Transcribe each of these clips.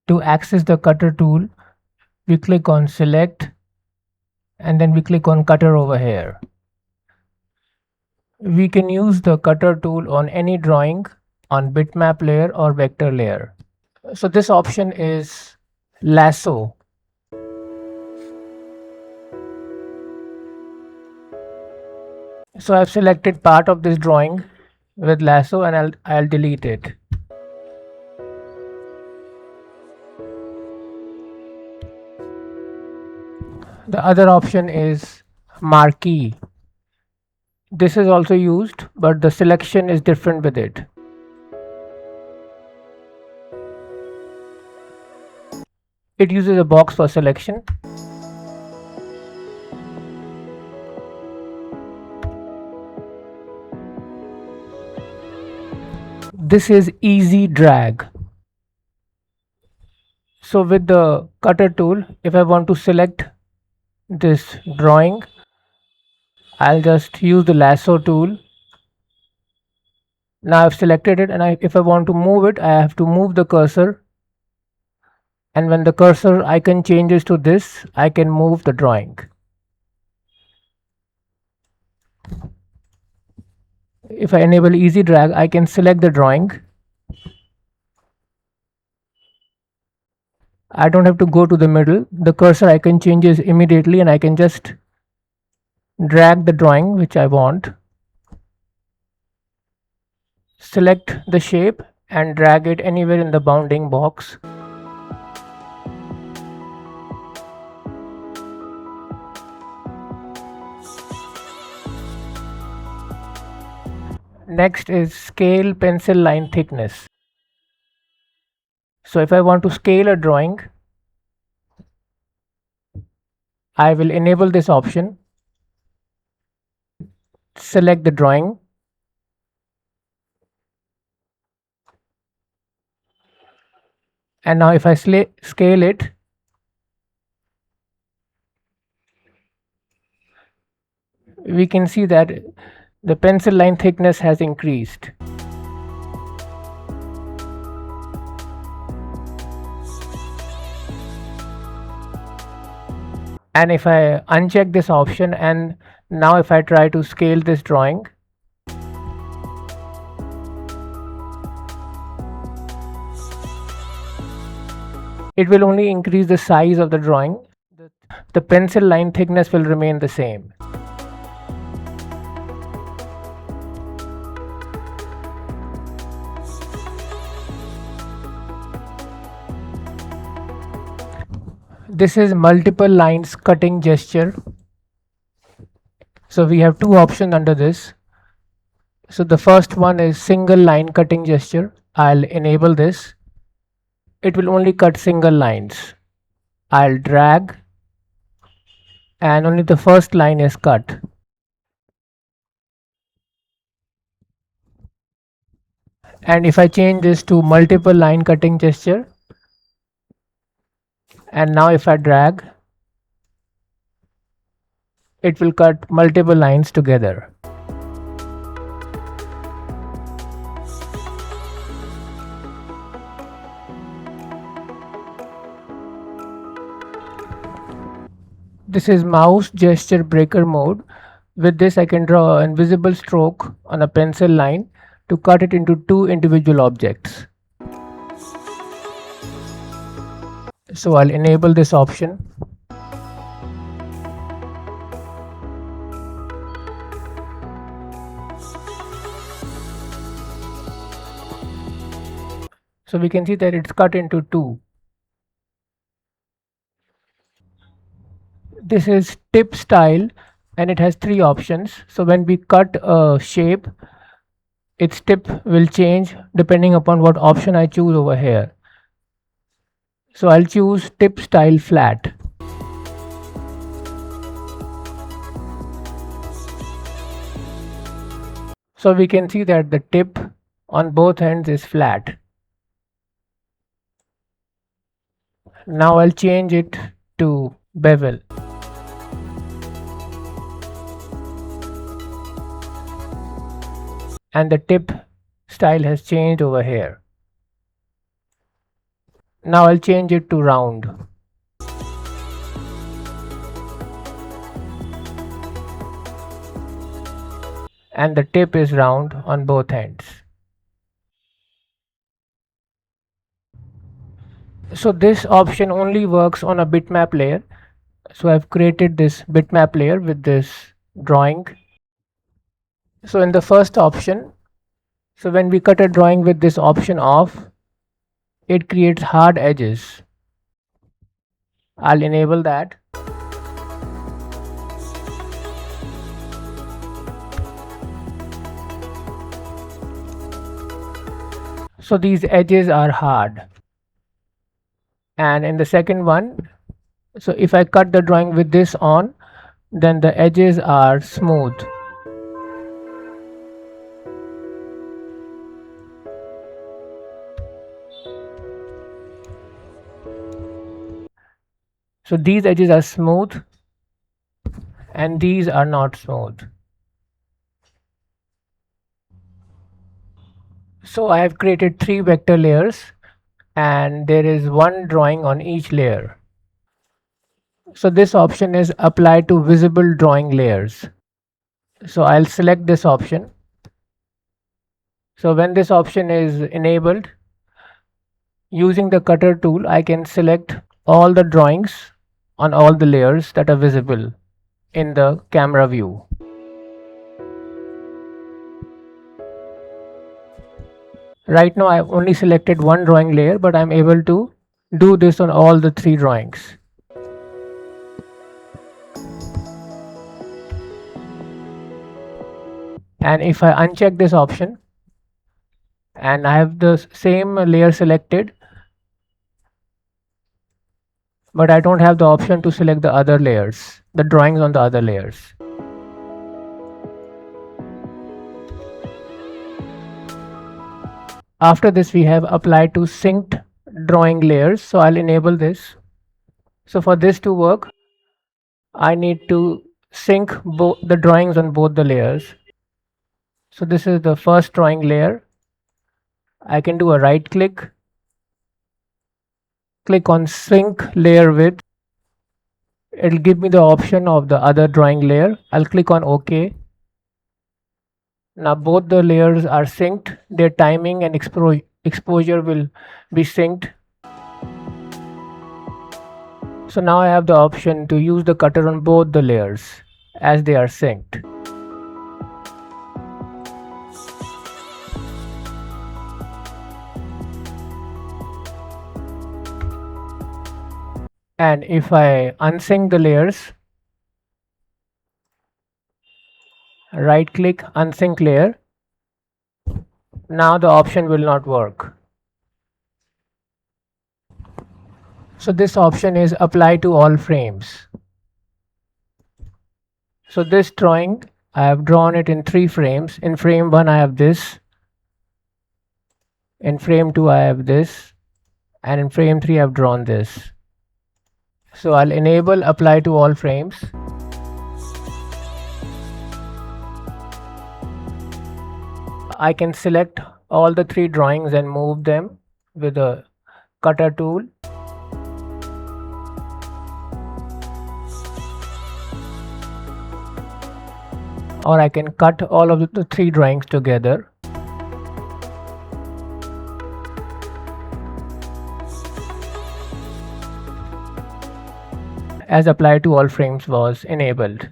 To access the cutter tool, we click on select and then we click on cutter over here. We can use the cutter tool on any drawing on bitmap layer or vector layer. So this option is lasso. So I've selected part of this drawing with lasso and I'll delete it. The other option is marquee. This is also used, but the selection is different with it. It uses a box for selection. This is easy drag. So with the cutter tool, if I want to select this drawing, I'll just use the lasso tool. Now I've selected it, and if I want to move it, I have to move the cursor. And when the cursor icon changes to this, I can move the drawing. If I enable easy drag, I can select the drawing. I don't have to go to the middle. The cursor icon changes immediately and I can just drag the drawing which I want. Select the shape and drag it anywhere in the bounding box. Next is scale pencil line thickness. So if I want to scale a drawing, I will enable this option. Select the drawing. And now if I scale it, we can see that the pencil line thickness has increased. And if I uncheck this option, and now if I try to scale this drawing, it will only increase the size of the drawing. The pencil line thickness will remain the same. This is multiple lines cutting gesture. So we have two options under this. So the first one is single line cutting gesture. I'll enable this. It will only cut single lines. I'll drag and only the first line is cut. And if I change this to multiple line cutting gesture, and now if I drag, it will cut multiple lines together. This is mouse gesture breaker mode. With this I can draw an invisible stroke on a pencil line to cut it into two individual objects. So I'll enable this option. So we can see that it's cut into two. This is tip style and it has three options. So when we cut a shape, its tip will change depending upon what option I choose over here. So I'll choose tip style flat. So we can see that the tip on both ends is flat. Now I'll change it to bevel. And the tip style has changed over here. Now I'll change it to round. And the tip is round on both ends. So this option only works on a bitmap layer. So I've created this bitmap layer with this drawing. So in the first option, so when we cut a drawing with this option off, it creates hard edges. I'll enable that. So these edges are hard. And in the second one, so if I cut the drawing with this on, then the edges are smooth. So these edges are smooth and these are not smooth. So I have created 3 vector layers and there is one drawing on each layer. So this option is applied to visible drawing layers. So I'll select this option. So when this option is enabled, using the cutter tool, I can select all the drawings on all the layers that are visible in the camera view. Right now I've only selected one drawing layer, but I'm able to do this on all the 3 drawings. And if I uncheck this option and I have the same layer selected, but I don't have the option to select the other layers, the drawings on the other layers. After this, we have applied to synced drawing layers. So I'll enable this. So for this to work, I need to sync both the drawings on both the layers. So this is the first drawing layer. I can do a right click, click on sync layer with. It'll give me the option of the other drawing layer. I'll click on OK. Now both the layers are synced. Their timing and exposure will be synced. So now I have the option to use the cutter on both the layers as they are synced. And if I unsync the layers, right click, unsync layer, now the option will not work. So this option is applied to all frames. So this drawing, I have drawn it in 3 frames. In frame 1 I have this, in frame 2 I have this, and in frame 3 I have drawn this. So I'll enable apply to all frames. I can select all the 3 drawings and move them with the cutter tool. Or I can cut all of the 3 drawings together. As applied to all frames was enabled.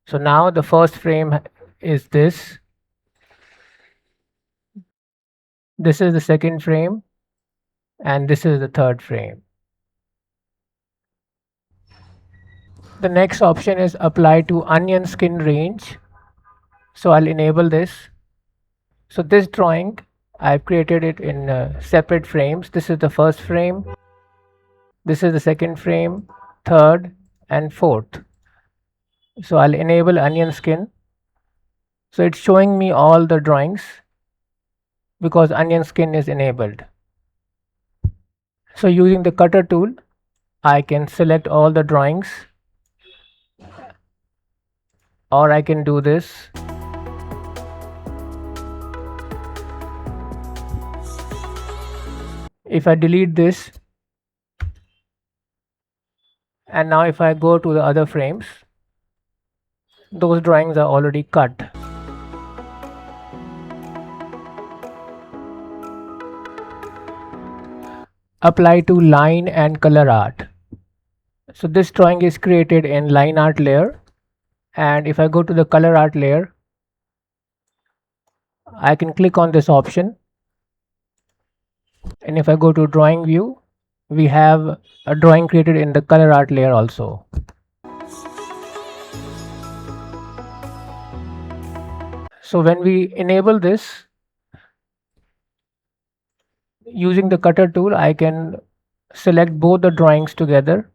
So now the first frame is this. This is the second frame and this is the third frame. The next option is apply to onion skin range. So I'll enable this. So this drawing, I've created it in separate frames. This is the first frame, this is the second frame, third and fourth. So I'll enable onion skin. So it's showing me all the drawings because onion skin is enabled. So using the cutter tool, I can select all the drawings, or I can do this. If I delete this, And now if I go to the other frames, those drawings are already cut. Apply to line and color art. So this drawing is created in line art layer, and if I go to the color art layer, I can click on this option, and if I go to drawing view, we have a drawing created in the color art layer also. So when we enable this using the cutter tool, I can select both the drawings together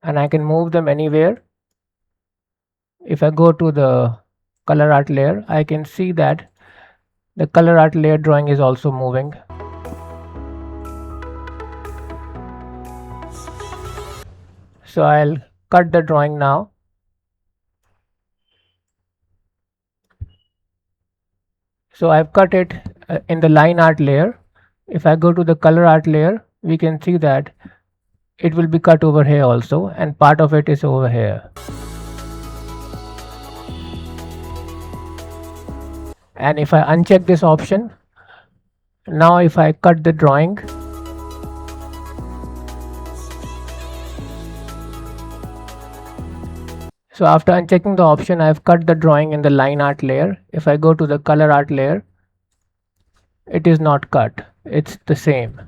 and I can move them anywhere. If I go to the color art layer, I can see that the color art layer drawing is also moving. So I'll cut the drawing now. So I've cut it in the line art layer. If I go to the color art layer, we can see that it will be cut over here also, and part of it is over here. And if I uncheck this option, now if I cut the drawing, so after unchecking the option, I've cut the drawing in the line art layer. If I go to the color art layer, it is not cut, it's the same.